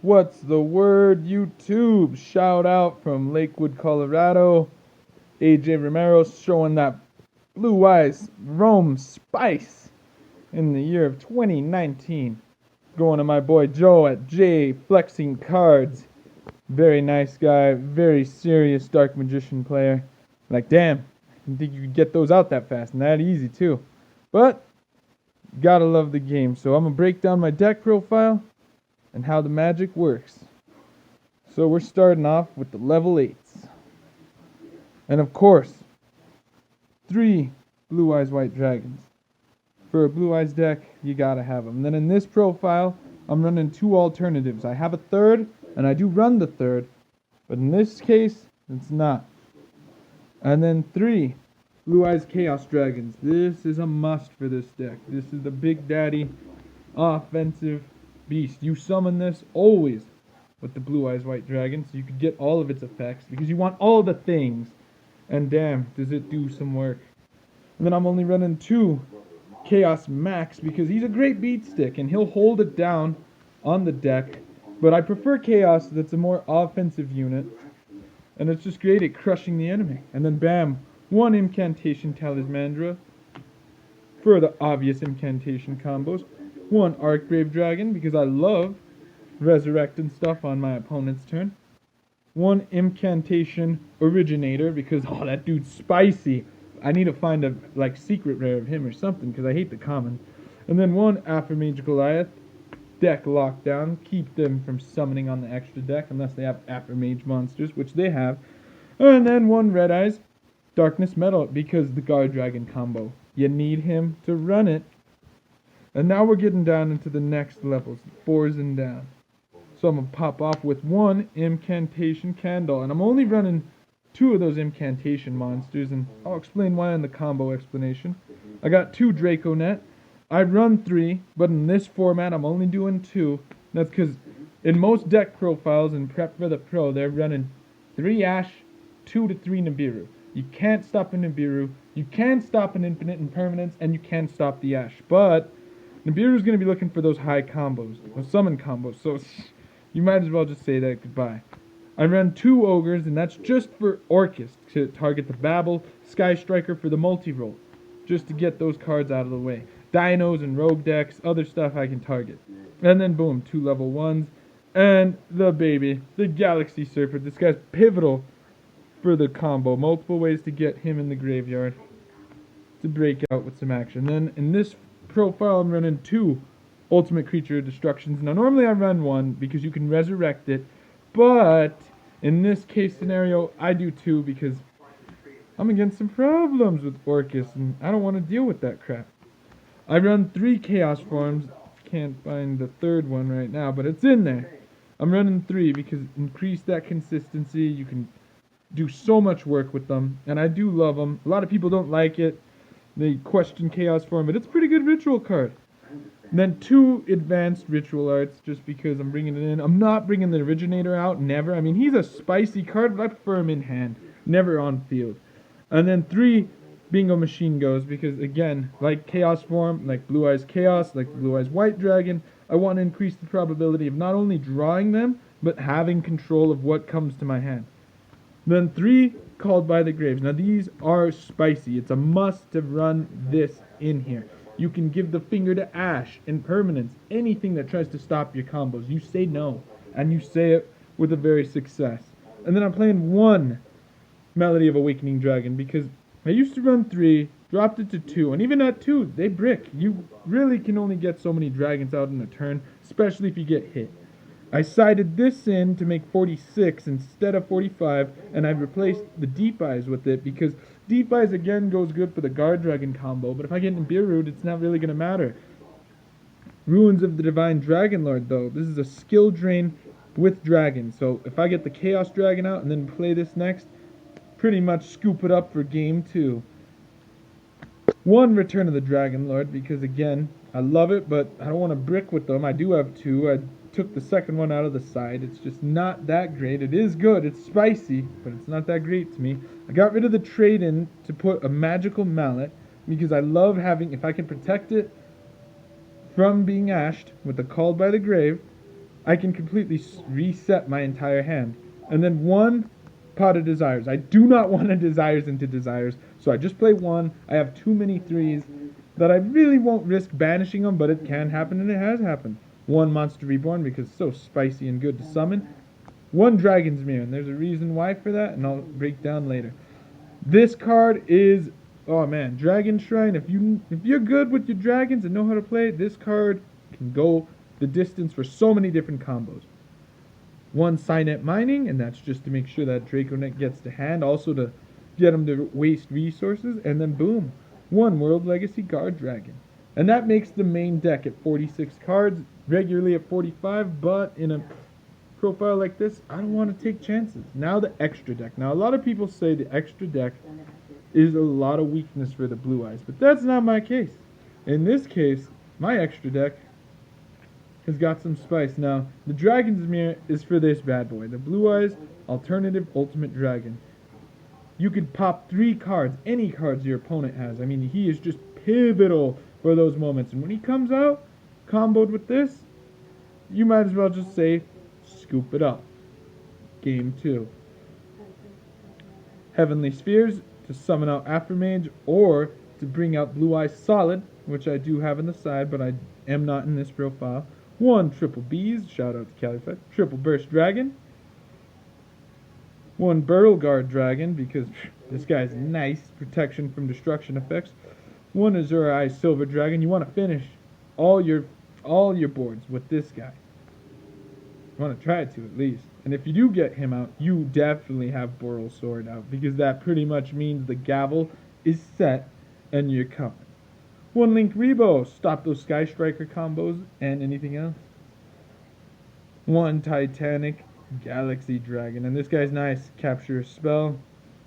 What's the word, YouTube? Shout out from Lakewood, Colorado. AJ Romero showing that Blue Eyes Rome Spice in the year of 2019. Going to my boy Joe at J Flexing Cards. Very nice guy, very serious Dark Magician player. Like, damn, I didn't think you could get those out that fast and that easy, too. But, gotta love the game. So I'm gonna break down my deck profile and how the magic works. So we're starting off with the level 8s. And of course, 3 Blue Eyes White Dragons. For a Blue Eyes deck, you gotta have them. Then in this profile, I'm running 2 alternatives. I have a third, and I do run the third, but in this case, it's not. And then 3 Blue Eyes Chaos Dragons. This is a must for this deck. This is the Big Daddy offensive beast. You summon this always with the Blue Eyes White Dragon, so you could get all of its effects, because you want all the things. And damn, does it do some work. And then I'm only running 2 Chaos Max, because he's a great beat stick, and he'll hold it down on the deck. But I prefer Chaos, that's a more offensive unit. And it's just great at crushing the enemy. And then bam, 1 Incantation Talismandra for the obvious incantation combos. 1 Archgrave Dragon, because I love resurrecting stuff on my opponent's turn. 1 Incantation Originator, because oh, that dude's spicy. I need to find a secret rare of him or something, because I hate the common. And then 1 Aphromagic Goliath, deck lockdown, keep them from summoning on the extra deck unless they have Aphramage monsters, which they have. And then 1 Red Eyes Darkness Metal, because the Guard Dragon combo. You need him to run it. And now we're getting down into the next levels, 4s and down. So I'm going to pop off with 1 Incantation Candle. And I'm only running 2 of those Incantation monsters, and I'll explain why in the combo explanation. I got 2 Draconet. I run 3, but in this format I'm only doing 2. That's because in most deck profiles in Prep for the Pro, they're running 3 Ash, 2 to 3 Nibiru. You can't stop a Nibiru, you can stop an Infinite Impermanence, and you can stop the Ash. But Nibiru's going to be looking for those high combos, those summon combos, so you might as well just say that goodbye. I run 2 Ogres, and that's just for Orcust, to target the Babel, Sky Striker for the multi-roll, just to get those cards out of the way. Dinos and Rogue decks, other stuff I can target. And then boom, 2 level 1s, and the baby, the Galaxy Serpent. This guy's pivotal for the combo. Multiple ways to get him in the graveyard to break out with some action. Then in this profile, I'm running 2 Ultimate Creature Destructions. Now normally I run 1 because you can resurrect it, but in this case scenario, I do 2 because I'm against some problems with Orcust, and I don't want to deal with that crap. I run 3 Chaos Forms. Can't find the third one right now, but it's in there. I'm running 3 because increase that consistency. You can do so much work with them, and I do love them. A lot of people don't like it. They question Chaos Form, but it's a pretty good ritual card. And then 2 advanced ritual arts, just because I'm bringing it in. I'm not bringing the Originator out, never. I mean, he's a spicy card, but I prefer him in hand, never on field. And then 3 Bingo Machine Goes, because again, like Chaos Form, like Blue Eyes Chaos, like Blue Eyes White Dragon, I want to increase the probability of not only drawing them, but having control of what comes to my hand. Then 3 Called by the Graves. Now these are spicy. It's a must to run this in here. You can give the finger to Ash, Impermanence, anything that tries to stop your combos. You say no, and you say it with a very success. And then I'm playing 1 Melody of Awakening Dragon, because I used to run 3, dropped it to 2, and even at 2, they brick. You really can only get so many dragons out in a turn, especially if you get hit. I sided this in to make 46 instead of 45, and I replaced the Deep Eyes with it, because Deep Eyes again goes good for the Guard Dragon combo, but if I get Nibiru, it's not really going to matter. Ruins of the Divine Dragon Lord, though. This is a skill drain with Dragon, so if I get the Chaos Dragon out and then play this next, pretty much scoop it up for game 2. 1 Return of the Dragon Lord, because again, I love it, but I don't want to brick with them. I do have 2. I took the second one out of the side. It's just not that great. It is good. It's spicy, but it's not that great to me. I got rid of the trade-in to put a Magical Mallet, because I love having, if I can protect it from being ashed with the Called by the Grave, I can completely reset my entire hand. And then one Pot of Desires. I do not want a Desires into Desires, so I just play one. I have too many threes that I really won't risk banishing them, but it can happen, and it has happened. One Monster Reborn, because it's so spicy and good to summon. One Dragon's Mirror, and there's a reason why for that, and I'll break down later. This card is, oh man, Dragon Shrine. If you're good with your dragons and know how to play it, this card can go the distance for so many different combos. One Signet Mining, and that's just to make sure that Draconet gets to hand, also to get him to waste resources, and then boom, one World Legacy Guard Dragon. And that makes the main deck at 46 cards, regularly at 45, but in a profile like this, I don't want to take chances. Now the extra deck. Now a lot of people say the extra deck is a lot of weakness for the Blue Eyes, but that's not my case. In this case, my extra deck has got some spice. Now, the Dragon's Mirror is for this bad boy. The Blue Eyes Alternative Ultimate Dragon. You could pop 3 cards, any cards your opponent has. I mean, he is just pivotal for those moments. And when he comes out, comboed with this, you might as well just say, scoop it up. Game 2. Heavenly Spheres to summon out Aftermage, or to bring out Blue Eyes Solid, which I do have on the side, but I am not in this profile. One Triple Bees, shout out to Califett. Triple Burst Dragon. One Burrelguard Dragon, because this guy's nice. Protection from destruction effects. One Azura Eye Silver Dragon. You want to finish all your boards with this guy. You want to try to at least. And if you do get him out, you definitely have Boral Sword out, because that pretty much means the gavel is set and you're coming. One Link Rebo, stop those Sky Striker combos and anything else. One Titanic Galaxy Dragon, and this guy's nice. Capture a spell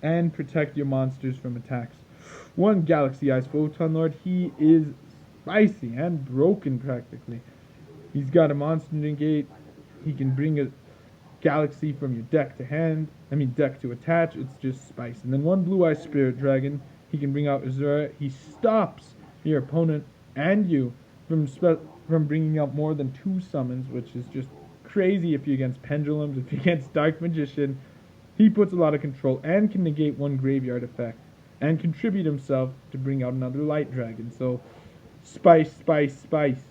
and protect your monsters from attacks. One Galaxy Eyes Photon Lord, he is spicy and broken practically. He's got a monster negate. He can bring a galaxy from your deck to hand. Deck to attach. It's just spice. And then one Blue Eye Spirit Dragon, he can bring out Azura. He stops your opponent and you from bringing out more than 2 summons, which is just crazy if you're against Pendulums. If you're against Dark Magician, he puts a lot of control and can negate one graveyard effect and contribute himself to bring out another Light Dragon. So, spice, spice, spice.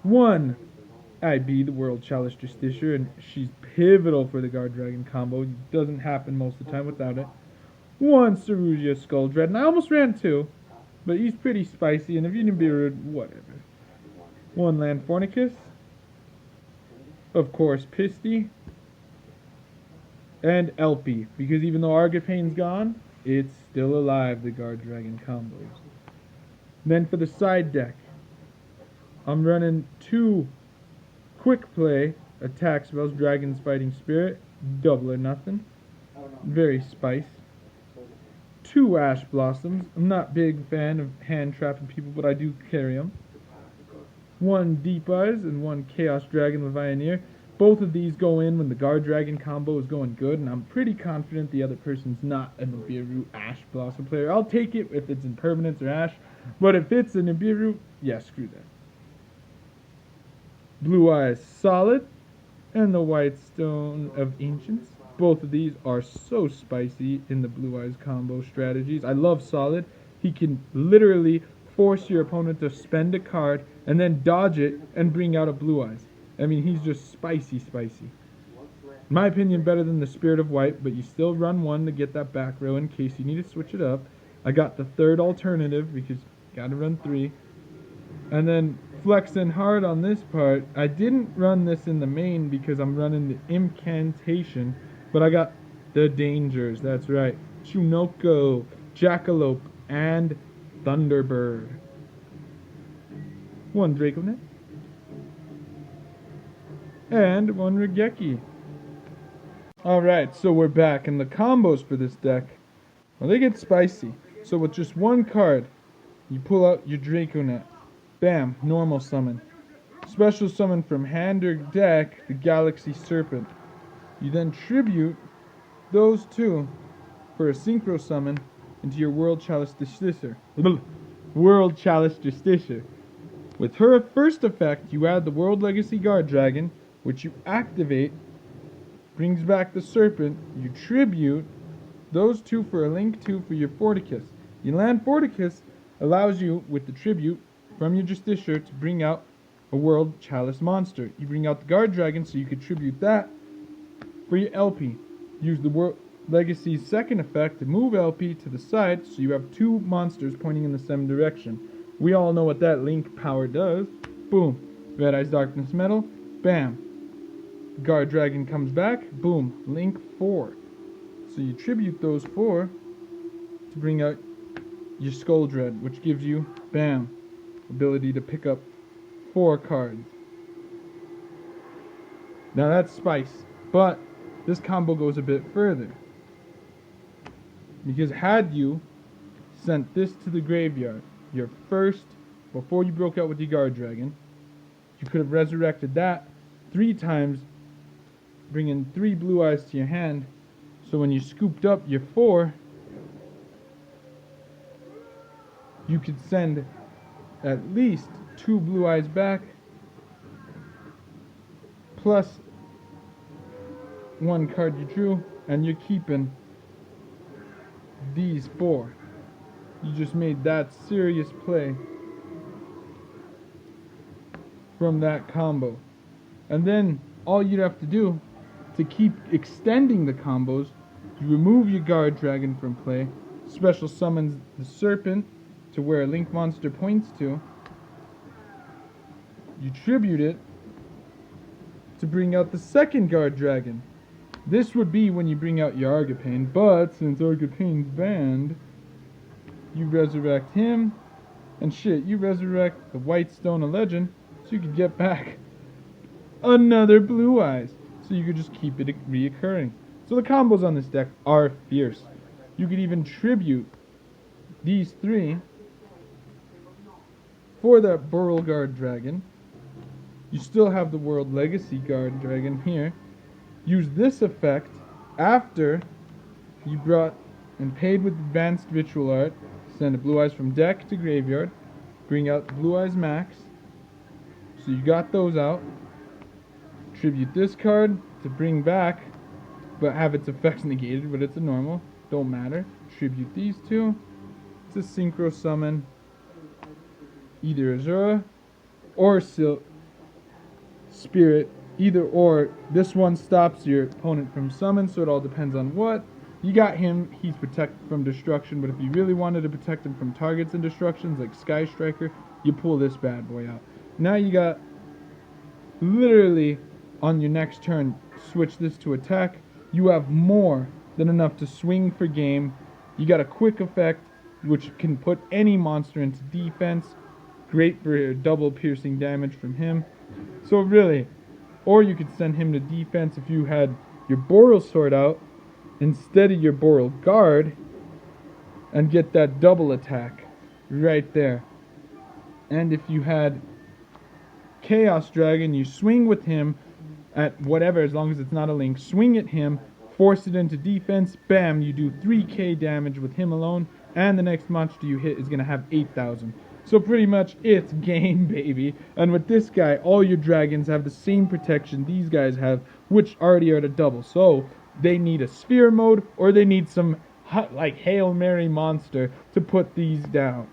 One IB, the World Chalice Justiciar, and she's pivotal for the Guard Dragon combo. It doesn't happen most of the time without it. One Sarugia Skull Dread, and I almost ran 2, but he's pretty spicy, and if you can be rude, whatever. One Land Fornicus, of course Pisty, and Elpie, because even though Argipane's gone, it's still alive, the Guard Dragon combos. Then for the side deck, I'm running 2 quick play attack spells, Dragon's Fighting Spirit, double or nothing, very spice. 2 Ash Blossoms. I'm not a big fan of hand trapping people, but I do carry them. 1 Deep Eyes and 1 Chaos Dragon Levianeer. Both of these go in when the Guard Dragon combo is going good, and I'm pretty confident the other person's not a Nibiru Ash Blossom player. I'll take it if it's in Permanence or Ash, but if it's a Nibiru, yeah, screw that. Blue Eyes Solid and the White Stone of Ancients. Both of these are so spicy in the Blue Eyes combo strategies. I love Solid. He can literally force your opponent to spend a card and then dodge it and bring out a Blue Eyes. He's just spicy, spicy. In my opinion, better than the Spirit of White, but you still run 1 to get that back row in case you need to switch it up. I got the 3rd alternative because you gotta run 3. And then flexing hard on this part, I didn't run this in the main because I'm running the Incantation, but I got the Dangers, that's right. Chunoko, Jackalope, and Thunderbird. 1 Draconet. And 1 Regeki. Alright, so we're back, and the combos for this deck, well, they get spicy. So with just 1 card, you pull out your Draconet. Bam, normal summon. Special summon from hand or deck, the Galaxy Serpent. You then tribute those 2 for a synchro summon into your World Chalice Justiciar. World Chalice Justiciar. With her first effect, you add the World Legacy Guard Dragon, which you activate, brings back the Serpent, you tribute those two for a Link 2 for your Forticus. Your land Forticus allows you, with the tribute from your Justiciar, to bring out a World Chalice monster. You bring out the Guard Dragon, so you could tribute that for your LP. Use the World Legacy's second effect to move LP to the side, so you have two monsters pointing in the same direction. We all know what that Link power does. Boom. Red Eyes Darkness Metal. Bam. Guard Dragon comes back. Boom. Link 4. So you tribute those 4 to bring out your Skull Dread, which gives you, bam, ability to pick up 4 cards. Now that's Spice. But this combo goes a bit further. Because had you sent this to the graveyard, your first, before you broke out with your Guard Dragon, you could have resurrected that 3 times, bringing 3 Blue Eyes to your hand. So when you scooped up your 4, you could send at least 2 Blue Eyes back, plus 1 card you drew, and you're keeping these 4. You just made that serious play from that combo. And then all you'd have to do to keep extending the combos, you remove your Guard Dragon from play, special summons the Serpent to where a Link monster points to, you tribute it to bring out the second Guard Dragon. This would be when you bring out your Argipane, but since Argipane's banned, you resurrect him, and shit, you resurrect the White Stone of Legend, so you could get back another Blue Eyes, so you could just keep it reoccurring. So the combos on this deck are fierce. You could even tribute these 3 for that Beauregard Dragon. You still have the World Legacy Guard Dragon here. Use this effect after you brought and paid with Advanced Ritual Art. Send a Blue Eyes from deck to graveyard. Bring out the Blue Eyes Max. So you got those out. Tribute this card to bring back, but have its effects negated, but it's a normal. Don't matter. Tribute these 2 to synchro summon either Azura or Spirit. Either or. This one stops your opponent from summon, so it all depends on what. You got him, he's protected from destruction, but if you really wanted to protect him from targets and destructions, like Sky Striker, you pull this bad boy out. Now you got, literally, on your next turn, switch this to attack. You have more than enough to swing for game. You got a quick effect, which can put any monster into defense. Great for double piercing damage from him. So really, or you could send him to defense if you had your Boral Sword out, instead of your Boral Guard, and get that double attack right there. And if you had Chaos Dragon, you swing with him at whatever, as long as it's not a Link, swing at him, force it into defense, bam, you do 3k damage with him alone, and the next monster you hit is going to have 8,000. So pretty much it's game, baby. And with this guy, all your dragons have the same protection these guys have, which already are at a double. So they need a sphere mode, or they need some like Hail Mary monster to put these down.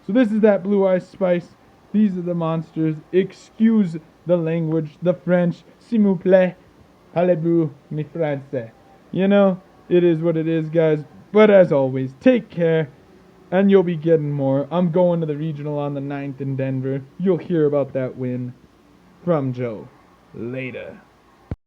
So this is that Blue Eyes Spice. These are the monsters. Excuse the language, the French. S'il vous plaît. Parlez-vous mi français. You know, it is what it is, guys. But as always, take care, and you'll be getting more. I'm going to the regional on the 9th in Denver. You'll hear about that win from Joe. Later.